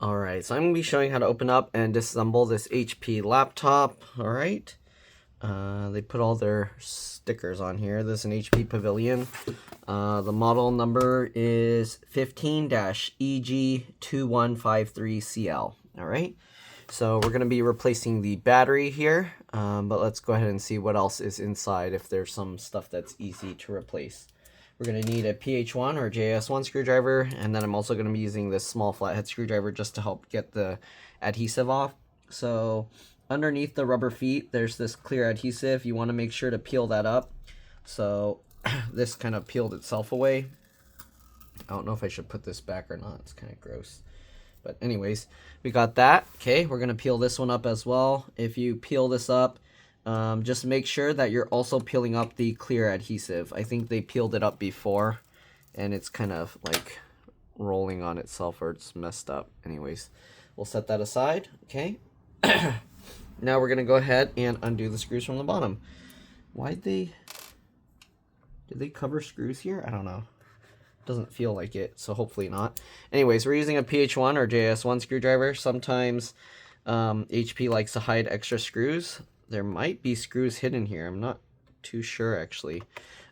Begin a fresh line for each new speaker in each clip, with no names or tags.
Alright, so I'm going to be showing how to open up and disassemble this HP laptop. Alright, they put all their stickers on here. This is an HP Pavillion. The model number is 15-EG2153CL. Alright, so we're going to be replacing the battery here, but let's go ahead and see what else is inside if there's some stuff that's easy to replace. We're going to need a PH1 or JS1 screwdriver, and then I'm also going to be using this small flathead screwdriver just to help get the adhesive off. So underneath the rubber feet, there's this clear adhesive. You want to make sure to peel that up. So this kind of peeled itself away. I don't know if I should put this back or not. It's kind of gross. But anyways, we got that. Okay, we're going to peel this one up as well. If you peel this up, just make sure that you're also peeling up the clear adhesive. I think they peeled it up before, and it's kind of like rolling on itself, or it's messed up. Anyways, we'll set that aside. Okay. Now we're going to go ahead and undo the screws from the bottom. Did they cover screws here? I don't know. Doesn't feel like it, so hopefully not. Anyways, we're using a PH1 or JS1 screwdriver. Sometimes HP likes to hide extra screws. There might be screws hidden here. I'm not too sure, actually.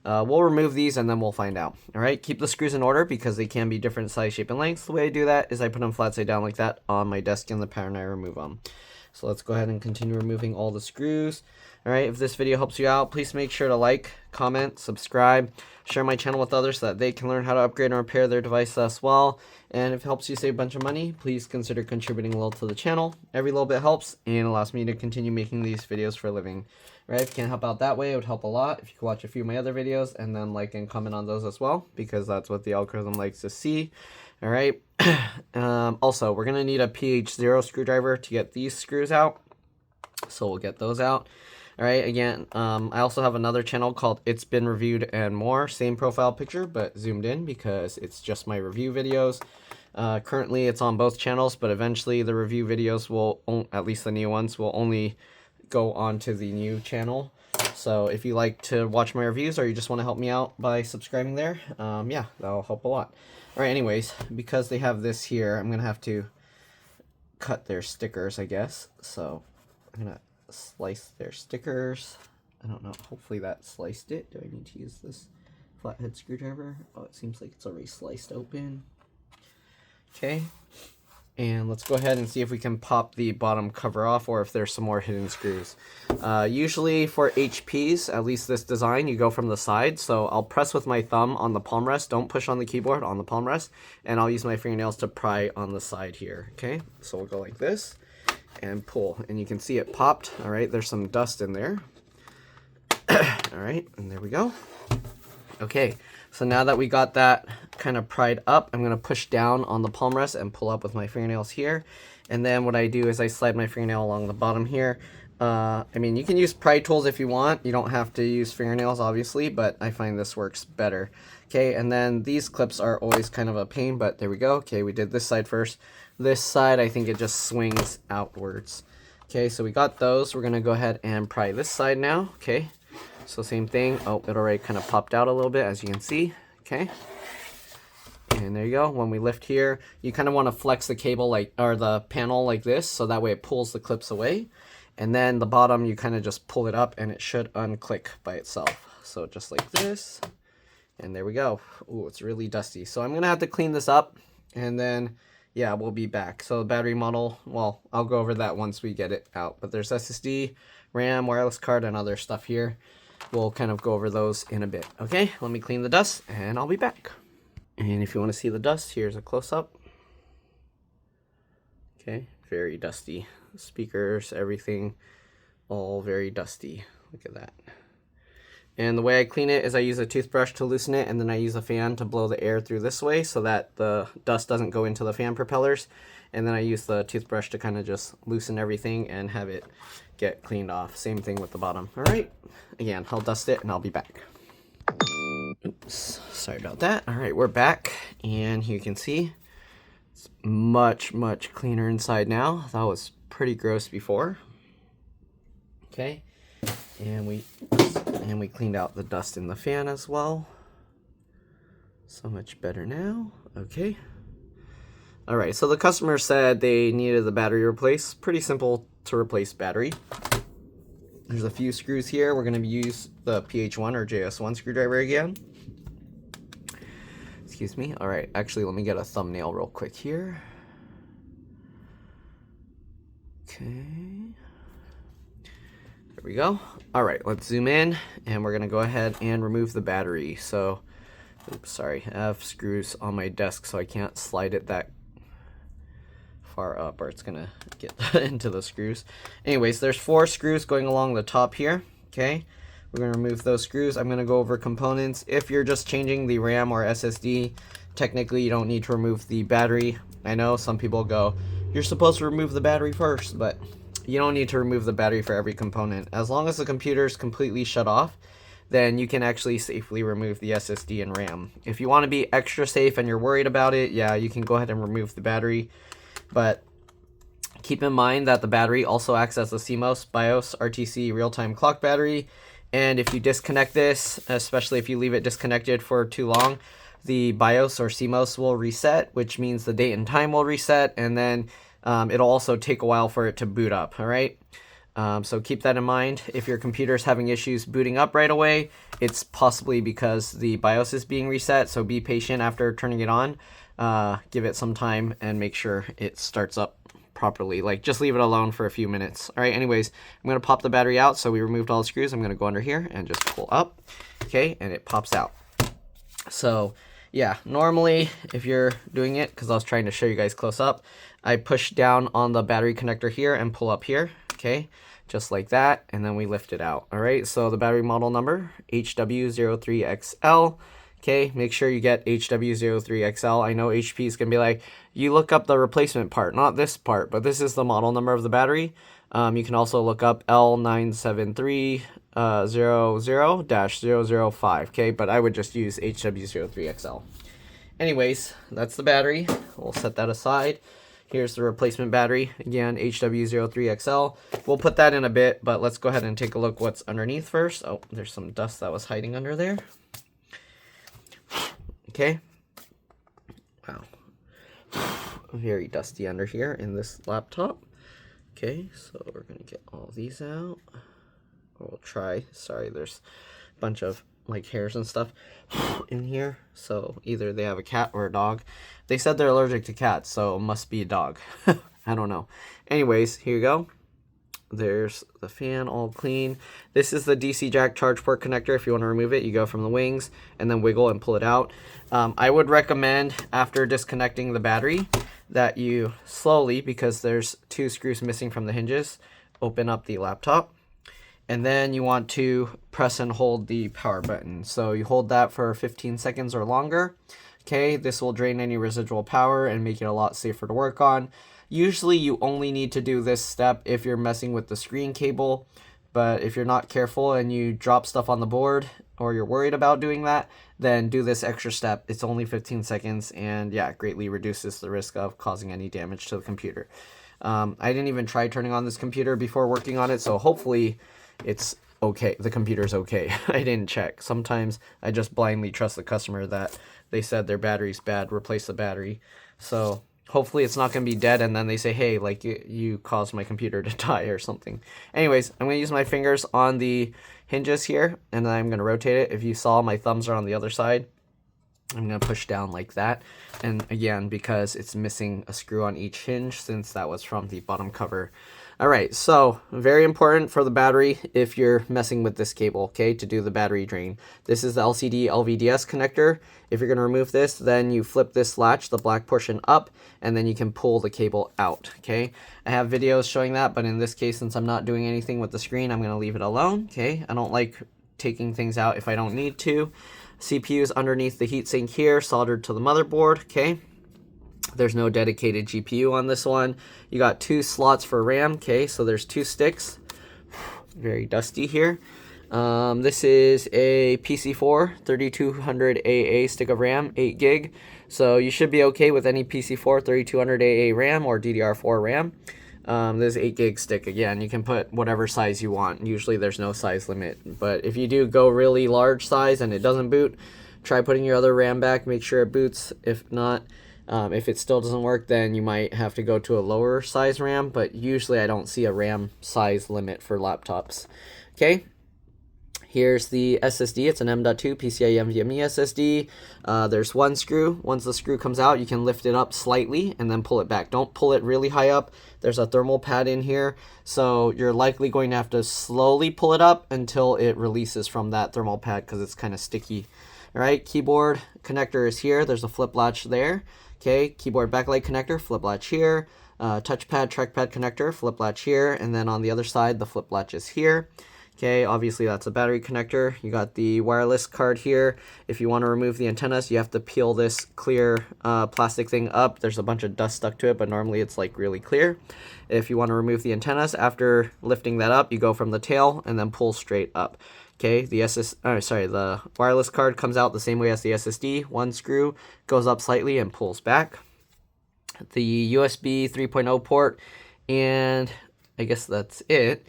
We'll remove these and then we'll find out. All right, keep the screws in order because they can be different size, shape, and lengths. The way I do that is I put them flat side down like that on my desk in the pattern I remove them. So let's go ahead and continue removing all the screws. All right, if this video helps you out, please make sure to like, comment, subscribe, share my channel with others so that they can learn how to upgrade and repair their device as well. And if it helps you save a bunch of money, please consider contributing a little to the channel. Every little bit helps and allows me to continue making these videos for a living. All right, if you can help out that way, it would help a lot. If you could watch a few of my other videos and then like and comment on those as well, because that's what the algorithm likes to see. All right. Also, we're going to need a PH0 screwdriver to get these screws out. So we'll get those out. All right, again, I also have another channel called It's Been Reviewed and More. Same profile picture, but zoomed in because it's just my review videos. Currently, it's on both channels, but eventually the review videos will, at least the new ones, will only go onto the new channel. So if you like to watch my reviews or you just want to help me out by subscribing there, yeah, that'll help a lot. All right, anyways, because they have this here, I'm going to have to cut their stickers, I guess. So I'm going to slice their stickers. I don't know, hopefully that sliced it. Do I need to use this flathead screwdriver? Oh, it seems like it's already sliced open. Okay, and let's go ahead and see if we can pop the bottom cover off or if there's some more hidden screws. Usually for HPs, at least this design, you go from the side. So I'll press with my thumb on the palm rest. Don't push on the keyboard, on the palm rest. And I'll use my fingernails to pry on the side here. Okay, so we'll go like this and pull, and you can see it popped. All right, there's some dust in there. All right, and there we go. Okay, so now that we got that kind of pried up, I'm going to push down on the palm rest and pull up with my fingernails here. And then what I do is I slide my fingernail along the bottom here. I mean, you can use pry tools if you want. You don't have to use fingernails, obviously, but I find this works better. Okay, and then these clips are always kind of a pain, but there we go. Okay, we did this side first. This side, I think it just swings outwards. Okay, so we got those. We're going to go ahead and pry this side now. Okay, so same thing. Oh, it already kind of popped out a little bit, as you can see. Okay, and there you go. When we lift here, you kind of want to flex the cable or the panel like this, so that way it pulls the clips away. And then the bottom, you kind of just pull it up and it should unclick by itself. So just like this, and there we go. Ooh, it's really dusty. So I'm going to have to clean this up, and then yeah, we'll be back. So the battery model, well, I'll go over that once we get it out. But there's SSD, RAM, wireless card, and other stuff here. We'll kind of go over those in a bit. Okay, let me clean the dust, and I'll be back. And if you want to see the dust, here's a close-up. Okay, very dusty. Speakers, everything, all very dusty. Look at that. And the way I clean it is I use a toothbrush to loosen it, and then I use a fan to blow the air through this way so that the dust doesn't go into the fan propellers. And then I use the toothbrush to kind of just loosen everything and have it get cleaned off. Same thing with the bottom. All right, again, I'll dust it and I'll be back. Oops, sorry about that. All right, we're back, and you can see it's much, much cleaner inside now. That was pretty gross before. Okay, and we cleaned out the dust in the fan as well. So much better now. Okay. All right, so the customer said they needed the battery replaced. Pretty simple to replace battery. There's a few screws here. We're going to use the PH1 or JS1 screwdriver again. Excuse me. All right, actually, let me get a thumbnail real quick here. Okay. There we go. All right, let's zoom in, and we're going to go ahead and remove the battery. So, oops, sorry. I have screws on my desk, so I can't slide it that far up, or it's going to get into the screws. Anyways, there's 4 screws going along the top here. Okay. We're going to remove those screws. I'm going to go over components. If you're just changing the RAM or SSD, technically you don't need to remove the battery. I know some people go, you're supposed to remove the battery first, but you don't need to remove the battery for every component. As long as the computer is completely shut off, then you can actually safely remove the SSD and RAM. If you want to be extra safe and you're worried about it, yeah, you can go ahead and remove the battery. But keep in mind that the battery also acts as a CMOS, BIOS, RTC, real-time clock battery. And if you disconnect this, especially if you leave it disconnected for too long, the BIOS or CMOS will reset, which means the date and time will reset, and then it'll also take a while for it to boot up, all right? So keep that in mind. If your computer is having issues booting up right away, it's possibly because the BIOS is being reset, so be patient after turning it on. Give it some time and make sure it starts up properly. Like, just leave it alone for a few minutes. All right, anyways, I'm going to pop the battery out. So we removed all the screws. I'm going to go under here and just pull up. Okay, and it pops out. So yeah, normally if you're doing it, because I was trying to show you guys close up, I push down on the battery connector here and pull up here. Okay, just like that, and then we lift it out. All right, so the battery model number, HW03XL. Okay, make sure you get HW03XL. I know HP is going to be like, you look up the replacement part, not this part, but this is the model number of the battery. You can also look up L97300-005, okay, but I would just use HW03XL. Anyways, that's the battery. We'll set that aside. Here's the replacement battery, again, HW03XL. We'll put that in a bit, but let's go ahead and take a look what's underneath first. Oh, there's some dust that was hiding under there. Okay. Wow. Very dusty under here in this laptop. Okay, so we're going to get all these out. We'll try. Sorry, there's a bunch of like hairs and stuff in here. So either they have a cat or a dog. They said they're allergic to cats, so it must be a dog. I don't know. Anyways, here you go. There's the fan all clean. This is the DC jack charge port connector. If you want to remove it, you go from the wings and then wiggle and pull it out. I would recommend after disconnecting the battery that you slowly, because there's 2 screws missing from the hinges, open up the laptop. And then you want to press and hold the power button. So you hold that for 15 seconds or longer. Okay, this will drain any residual power and make it a lot safer to work on. Usually you only need to do this step if you're messing with the screen cable, but if you're not careful and you drop stuff on the board or you're worried about doing that, then do this extra step. It's only 15 seconds and yeah, it greatly reduces the risk of causing any damage to the computer. I didn't even try turning on this computer before working on it, so hopefully it's okay. The computer's okay. I didn't check. Sometimes I just blindly trust the customer that they said their battery's bad, replace the battery. So hopefully it's not going to be dead and then they say, hey, like you caused my computer to die or something. Anyways, I'm going to use my fingers on the hinges here and then I'm going to rotate it. If you saw, my thumbs are on the other side. I'm going to push down like that. And again, because it's missing a screw on each hinge since that was from the bottom cover. All right, so very important for the battery if you're messing with this cable, okay, to do the battery drain. This is the LCD LVDS connector. If you're going to remove this, then you flip this latch, the black portion up, and then you can pull the cable out, okay? I have videos showing that, but in this case, since I'm not doing anything with the screen, I'm going to leave it alone, okay? I don't like taking things out if I don't need to. CPU is underneath the heatsink here, soldered to the motherboard, okay? There's no dedicated GPU on this one. You got 2 slots for RAM, okay? So there's 2 sticks. Very dusty here. This is a PC4 3200 AA stick of RAM, 8 gig. So you should be okay with any PC4 3200 AA RAM or DDR4 RAM. This 8 gig stick, again, you can put whatever size you want. Usually there's no size limit. But if you do go really large size and it doesn't boot, try putting your other RAM back. Make sure it boots. If not, If it still doesn't work, then you might have to go to a lower size RAM, but usually I don't see a RAM size limit for laptops. Okay, here's the SSD. It's an M.2 PCIe NVMe SSD. There's one screw. Once the screw comes out, you can lift it up slightly and then pull it back. Don't pull it really high up. There's a thermal pad in here, so you're likely going to have to slowly pull it up until it releases from that thermal pad because it's kind of sticky. All right, keyboard connector is here. There's a flip latch there. Okay, keyboard backlight connector, flip latch here. Touchpad, trackpad connector, flip latch here. And then on the other side, the flip latch is here. Okay, obviously that's a battery connector. You got the wireless card here. If you want to remove the antennas, you have to peel this clear plastic thing up. There's a bunch of dust stuck to it, but normally it's like really clear. If you want to remove the antennas, after lifting that up, you go from the tail and then pull straight up. Okay, the wireless card comes out the same way as the SSD. One screw goes up slightly and pulls back. The USB 3.0 port, and I guess that's it,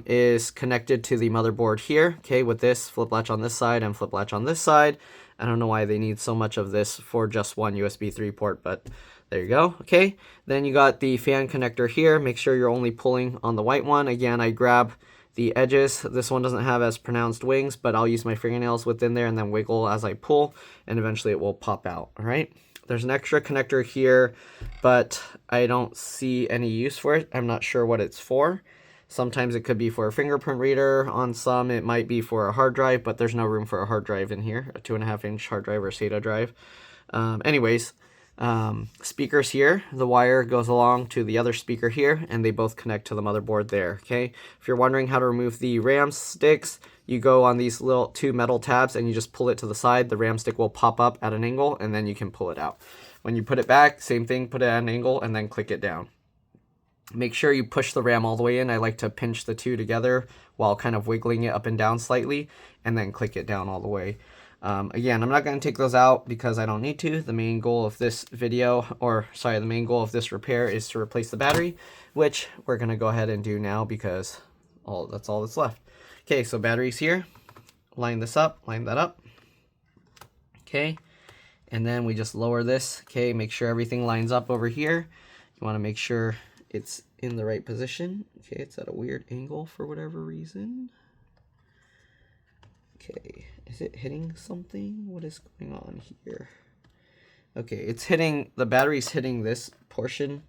is connected to the motherboard here. Okay, with this flip latch on this side and flip latch on this side. I don't know why they need so much of this for just one USB 3 port, but there you go. Okay, then you got the fan connector here. Make sure you're only pulling on the white one. Again, I grab the edges. This one doesn't have as pronounced wings, but I'll use my fingernails within there and then wiggle as I pull, and eventually it will pop out. All right, there's an extra connector here, but I don't see any use for it. I'm not sure what it's for. Sometimes it could be for a fingerprint reader. On some it might be for a hard drive, but there's no room for a hard drive in here, a 2.5-inch hard drive or SATA drive. Speakers here. The wire goes along to the other speaker here, and they both connect to the motherboard there. Okay, if you're wondering how to remove the RAM sticks, you go on these little two metal tabs and you just pull it to the side. The RAM stick will pop up at an angle, and then you can pull it out. When you put it back, same thing, put it at an angle and then click it down. Make sure you push the RAM all the way in. I like to pinch the two together while kind of wiggling it up and down slightly, and then click it down all the way. Again, I'm not going to take those out because I don't need to. The main goal of this the main goal of this repair is to replace the battery, which we're going to go ahead and do now because that's all that's left. Okay, so battery's here. Line this up, line that up. Okay, and then we just lower this. Okay, make sure everything lines up over here. You want to make sure it's in the right position. Okay, it's at a weird angle for whatever reason. Okay, is it hitting something? What is going on here? Okay, it's hitting, the battery's hitting this portion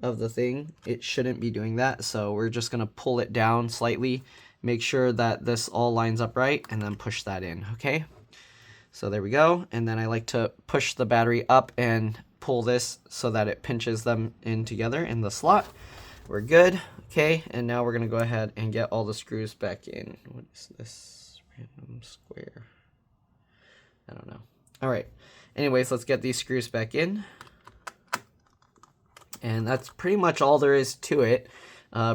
of the thing. It shouldn't be doing that, so we're just gonna pull it down slightly, make sure that this all lines up right, and then push that in, okay? So there we go, and then I like to push the battery up and pull this so that it pinches them in together in the slot. We're good, okay, and now we're gonna go ahead and get all the screws back in. What is this? Random square. I don't know. All right. Anyways, let's get these screws back in. And that's pretty much all there is to it.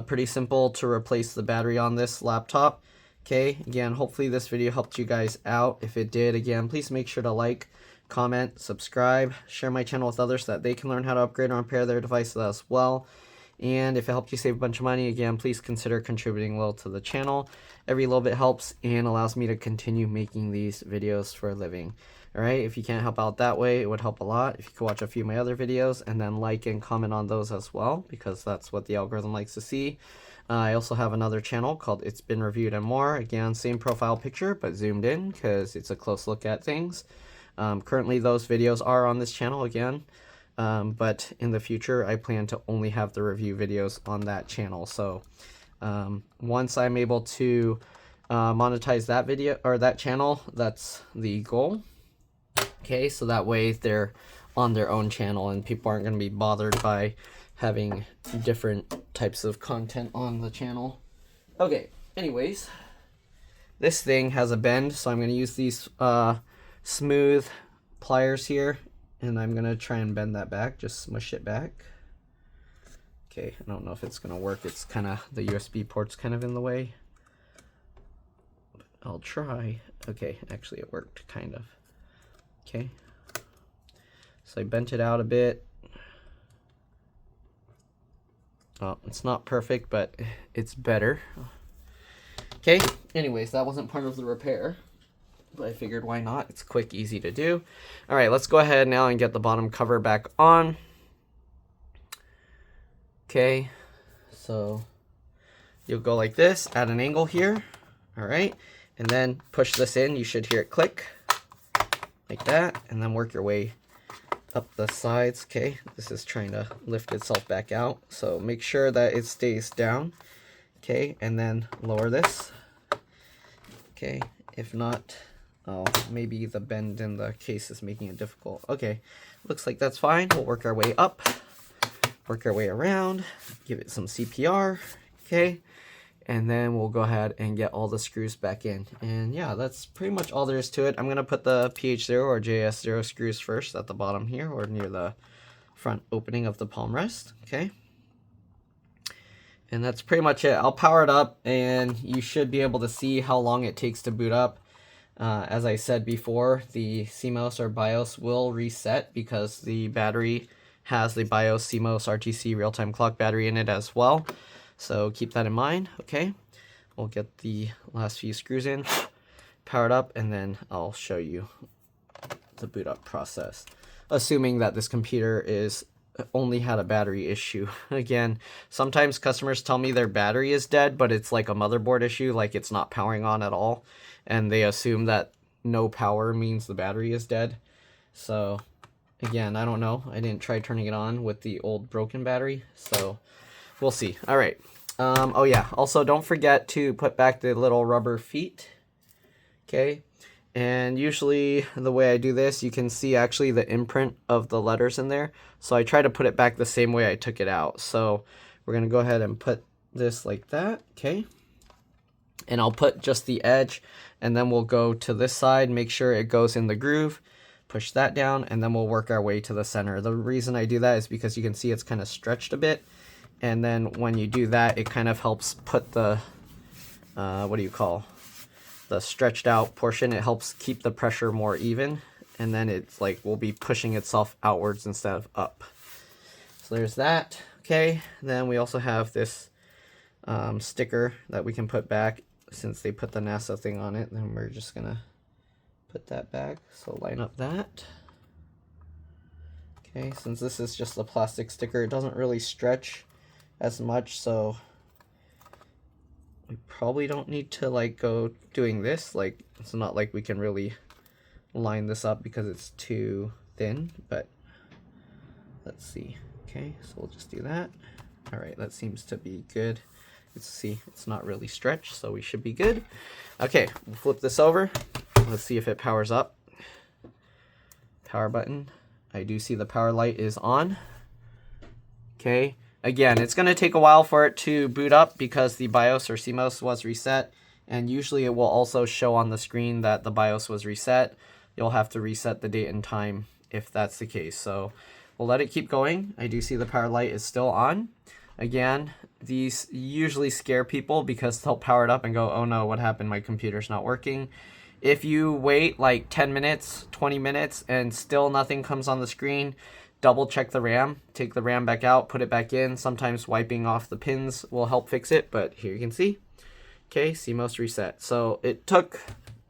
Pretty simple to replace the battery on this laptop. Okay, again, hopefully this video helped you guys out. If it did, again, please make sure to like, comment, subscribe, share my channel with others so that they can learn how to upgrade or repair their devices as well. And if it helped you save a bunch of money, again, please consider contributing a little to the channel. Every little bit helps and allows me to continue making these videos for a living. All right, if you can't help out that way, it would help a lot if you could watch a few of my other videos and then like and comment on those as well, because that's what the algorithm likes to see. I also have another channel called It's Been Reviewed and More. Again, same profile picture, but zoomed in because it's a close look at things. Currently, those videos are on this channel again. But in the future, I plan to only have the review videos on that channel. So once I'm able to monetize that video or that channel, that's the goal. Okay, so that way they're on their own channel and people aren't going to be bothered by having different types of content on the channel. Okay, anyways, this thing has a bend, so I'm going to use these smooth pliers here. And I'm going to try and bend that back, just smush it back. Okay, I don't know if it's going to work. It's kind of, the USB port's kind of in the way. But I'll try. Okay, actually it worked, kind of. Okay. So I bent it out a bit. Well, it's not perfect, but it's better. Okay, anyways, that wasn't part of the repair. but I figured why not? It's quick, easy to do. All right, let's go ahead now and get the bottom cover back on. Okay, so you'll go like this at an angle here. All right, and then push this in. You should hear it click like that, and then work your way up the sides. Okay, this is trying to lift itself back out, so make sure that it stays down. Okay, and then lower this. Okay, if not, oh, maybe the bend in the case is making it difficult. Okay, looks like that's fine. We'll work our way up, work our way around, give it some CPR. Okay, and then we'll go ahead and get all the screws back in. And yeah, that's pretty much all there is to it. I'm gonna put the PH0 or JS0 screws first at the bottom here, or near the front opening of the palm rest. Okay, and that's pretty much it. I'll power it up and you should be able to see how long it takes to boot up. As I said before, the CMOS or BIOS will reset because the battery has the BIOS CMOS RTC real-time clock battery in it as well. So keep that in mind. Okay, we'll get the last few screws in, power it up, and then I'll show you the boot up process. Assuming that this computer is only had a battery issue. Again, sometimes customers tell me their battery is dead, but it's like a motherboard issue, like it's not powering on at all, and they assume that no power means the battery is dead. So again, I don't know. I didn't try turning it on with the old broken battery, so we'll see. All right. Oh yeah, also don't forget to put back the little rubber feet. Okay, and usually the way I do this, you can see actually the imprint of the letters in there. So I try to put it back the same way I took it out. So we're gonna go ahead and put this like that. Okay, and I'll put just the edge, and then we'll go to this side, make sure it goes in the groove, push that down, and then we'll work our way to the center. The reason I do that is because you can see it's kind of stretched a bit. And then when you do that, it kind of helps put the, what do you call, the stretched out portion. It helps keep the pressure more even. And then it's like, will be pushing itself outwards instead of up. So there's that. Okay, then we also have this sticker that we can put back. Since they put the NASA thing on it, then we're just gonna put that back. So line up that. Okay, since this is just a plastic sticker, it doesn't really stretch as much, so we probably don't need to like go doing this. Like, it's not like we can really line this up because it's too thin, but let's see. Okay, so we'll just do that. All right, that seems to be good. Let's see, it's not really stretched, so we should be good. Okay, we'll flip this over. Let's see if it powers up. Power button. I do see the power light is on. Okay, again, it's going to take a while for it to boot up because the BIOS or CMOS was reset, and usually it will also show on the screen that the BIOS was reset. You'll have to reset the date and time if that's the case. So we'll let it keep going. I do see the power light is still on. Again, these usually scare people because they'll power it up and go, oh no, what happened? My computer's not working. If you wait like 10 minutes, 20 minutes, and still nothing comes on the screen, double check the RAM, take the RAM back out, put it back in. Sometimes wiping off the pins will help fix it, but here you can see. Okay, CMOS reset. So it took,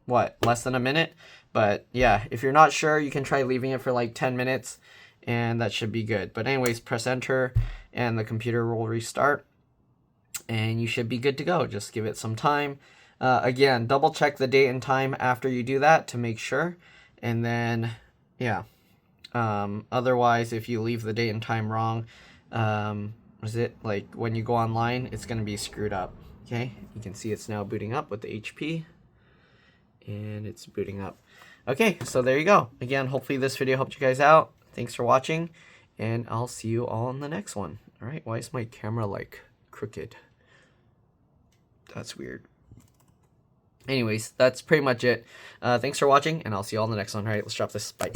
what, less than a minute? But yeah, if you're not sure, you can try leaving it for like 10 minutes, and that should be good. But anyways, press enter, and the computer will restart, and you should be good to go. Just give it some time. Again, double check the date and time after you do that to make sure. And then, yeah. Otherwise, if you leave the date and time wrong, is it like when you go online, it's going to be screwed up. Okay, you can see it's now booting up with the HP, and it's booting up. Okay, so there you go. Again, hopefully this video helped you guys out. Thanks for watching, and I'll see you all in the next one. All right, why is my camera like crooked? That's weird. Anyways, that's pretty much it. Thanks for watching, and I'll see you all in the next one. All right, let's drop this. Bye.